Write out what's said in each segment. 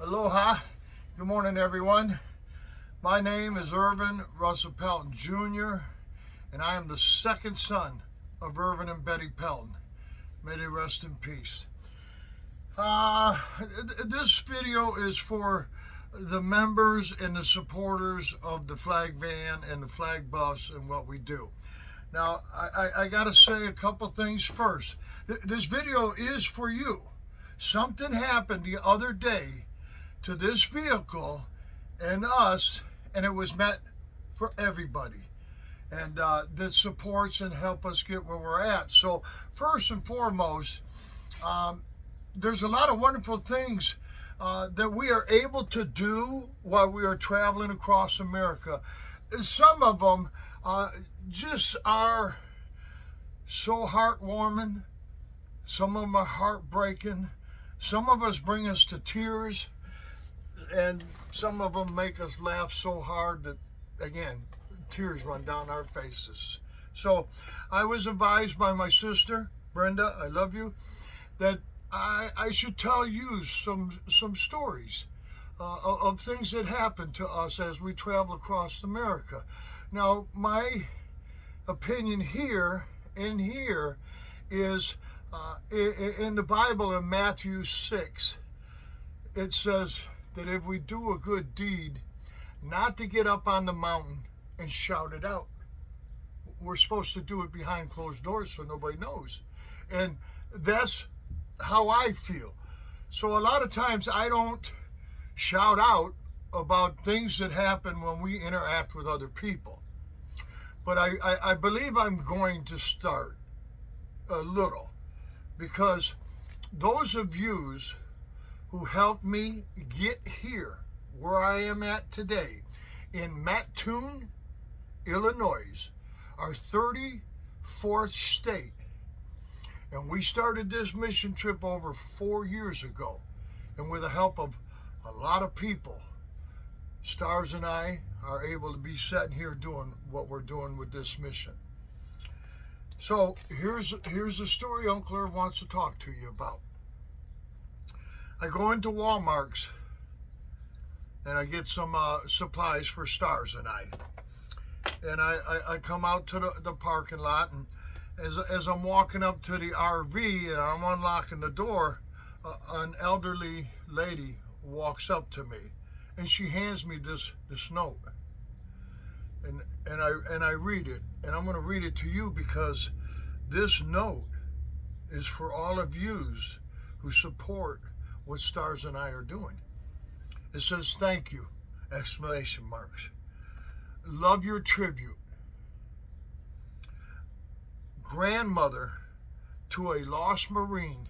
Aloha. Good morning, everyone. My name is Irvin Russell Pelton Jr., and I am the second son of Irvin and Betty Pelton. May they rest in peace. This video is for the members and the supporters of the Flag Van and the Flag Bus and what we do. Now, I got to say a couple things first. This video is for you. Something happened the other day to this vehicle and us, and it was meant for everybody. And that supports and help us get where we're at. So first and foremost, there's a lot of wonderful things that we are able to do while we are traveling across America. Some of them just are so heartwarming. Some of them are heartbreaking. Some of us bring us to tears. And some of them make us laugh so hard that, again, tears run down our faces. So I was advised by my sister, Brenda, I love you, that I should tell you some stories of things that happened to us as we travel across America. Now, my opinion here is in the Bible in Matthew 6, it says that if we do a good deed, not to get up on the mountain and shout it out. We're supposed to do it behind closed doors so nobody knows. And that's how I feel. So a lot of times I don't shout out about things that happen when we interact with other people. But I believe I'm going to start a little, because those of you who helped me get here where I am at today in Mattoon, Illinois, our 34th state. And we started this mission trip over 4 years ago. And with the help of a lot of people, Stars and I are able to be sitting here doing what we're doing with this mission. So here's a story Uncle Irv wants to talk to you about. I go into Walmart's and I get some supplies for Stars and I. And I come out to the parking lot, and as I'm walking up to the RV and I'm unlocking the door, an elderly lady walks up to me and she hands me this note. And I read it, and I'm going to read it to you because this note is for all of yous who support what Stars and I are doing. It says, "Thank you!" Exclamation marks. Love your tribute. Grandmother to a lost Marine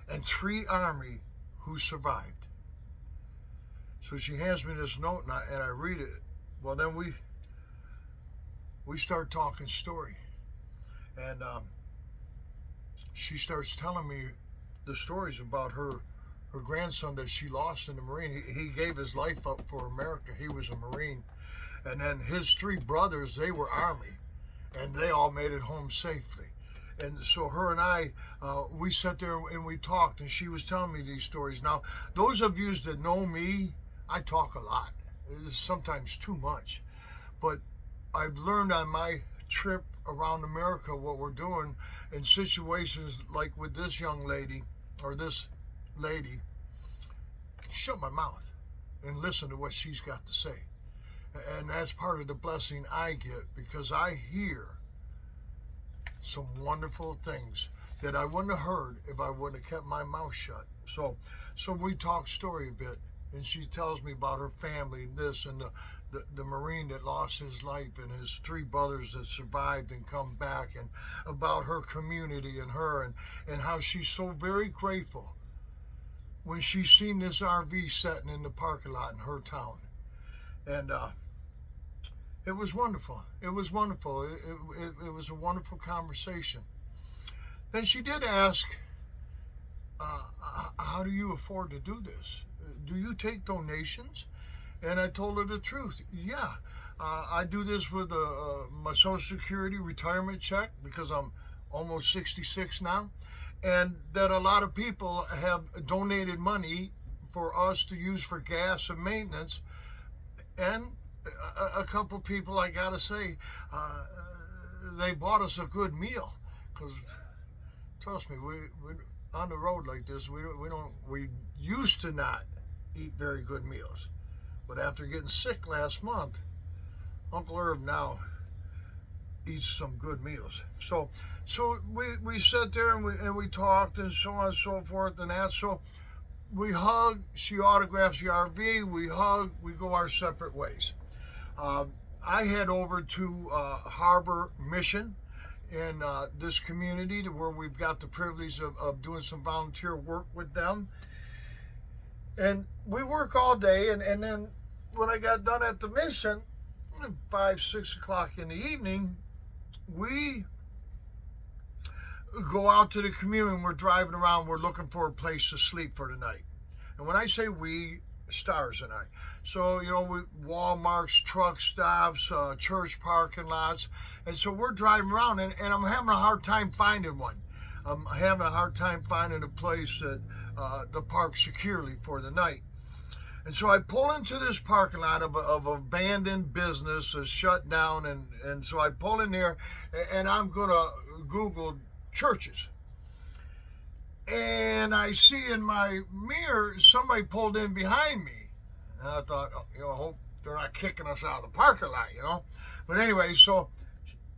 and 3 Army who survived. So she hands me this note, and I read it. Well, then we start talking story. And she starts telling me the stories about her grandson that she lost in the Marine. He gave his life up for America. He was a Marine. And then his 3 brothers, they were Army. And they all made it home safely. And so her and I, we sat there and we talked, and she was telling me these stories. Now, those of you that know me, I talk a lot. It's sometimes too much. But I've learned on my trip around America what we're doing in situations like with this young lady, or this lady, shut my mouth and listen to what she's got to say. And that's part of the blessing I get, because I hear some wonderful things that I wouldn't have heard if I wouldn't have kept my mouth shut. So we talk story a bit, and she tells me about her family and this, and the Marine that lost his life, and his 3 brothers that survived and come back, and about her community and her, and how she's so very grateful when she's seen this RV sitting in the parking lot in her town. And it was wonderful. It was wonderful. It was a wonderful conversation. Then she did ask, how do you afford to do this? Do you take donations? And I told her the truth. Yeah, I do this with my Social Security retirement check, because I'm almost 66 now. And that a lot of people have donated money for us to use for gas and maintenance. And a couple people, I gotta say, they bought us a good meal, because trust me, we on the road like this, we used to not eat very good meals, but after getting sick last month, Uncle Herb now eats some good meals. So we sat there and we talked and so on and so forth and that. So we hug. She autographs the RV. We hug. We go our separate ways. I head over to Harbor Mission in this community, to where we've got the privilege of doing some volunteer work with them. And we work all day, and then when I got done at the mission, 5, 6 o'clock in the evening, we go out to the community. We're driving around. We're looking for a place to sleep for the night. And when I say we, Stars and I. So, Walmart's, truck stops, church parking lots. And so we're driving around, and I'm having a hard time finding one. I'm having a hard time finding a place that to park securely for the night. And so I pull into this parking lot of abandoned business, is shut down, and so I pull in there, and I'm going to Google churches. And I see in my mirror somebody pulled in behind me. And I thought, I hope they're not kicking us out of the parking lot, But anyway, so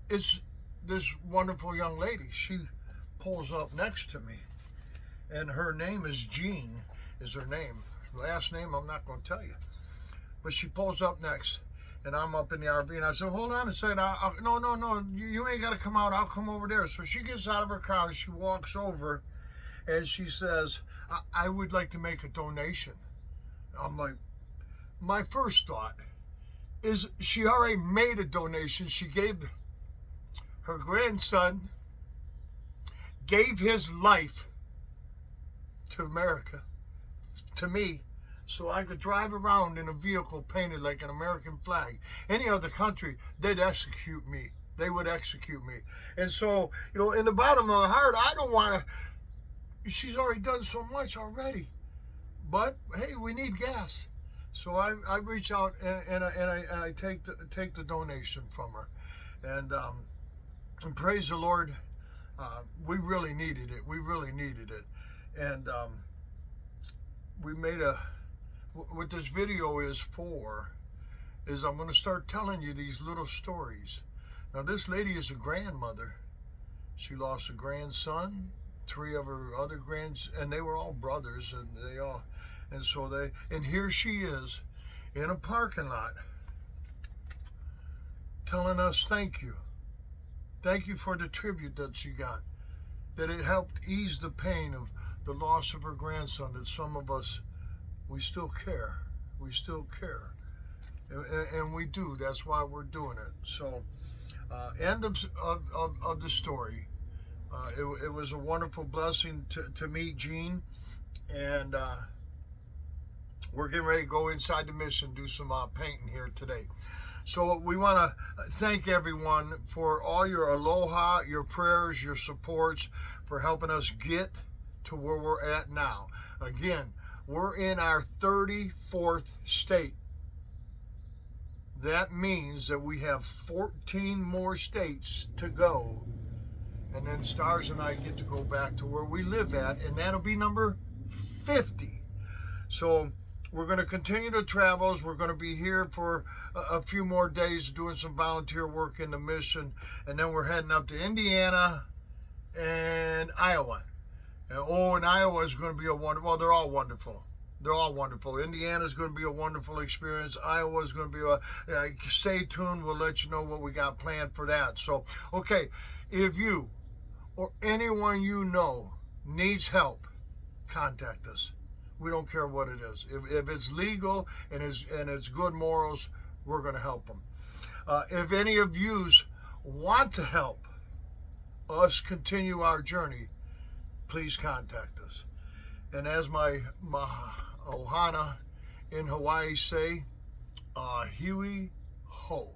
it's this wonderful young lady. She pulls up next to me, and her name is Jean, is her name. Last name I'm not going to tell you. But she pulls up next, and I'm up in the RV, and I said, hold on a second. No, you ain't got to come out. I'll come over there. So she gets out of her car, and she walks over, and she says, I would like to make a donation. I'm like, my first thought is she already made a donation. She gave her grandson, gave his life to America, to me, so I could drive around in a vehicle painted like an American flag. Any other country, they'd execute me. They would execute me. And so, in the bottom of my heart, I don't want to. She's already done so much already. But hey, we need gas. So I reach out and I take the donation from her, and praise the Lord, we really needed it. We really needed it, and we made what this video is for is I'm going to start telling you these little stories. Now, this lady is a grandmother. She lost a grandson, 3 of her other and they were all brothers, and here she is in a parking lot telling us thank you. Thank you for the tribute that she got, that it helped ease the pain of the loss of her grandson, that some of us, we still care. We still care. And we do. That's why we're doing it. So, end of the story. It was a wonderful blessing to meet Jean, and we're getting ready to go inside the mission, do some painting here today. So we want to thank everyone for all your aloha, your prayers, your supports, for helping us get to where we're at now. Again, we're in our 34th state. That means that we have 14 more states to go. And then Stars and I get to go back to where we live at, and that'll be number 50. So we're going to continue the travels. We're going to be here for a few more days doing some volunteer work in the mission. And then we're heading up to Indiana and Iowa. And Iowa is going to be well, they're all wonderful. They're all wonderful. Indiana's going to be a wonderful experience. Iowa's going to be stay tuned. We'll let you know what we got planned for that. So, okay, if you or anyone you know needs help, contact us. We don't care what it is. If it's legal and it's good morals, we're going to help them. If any of yous want to help us continue our journey, please contact us. And as my ohana in Hawaii say, Hui ho.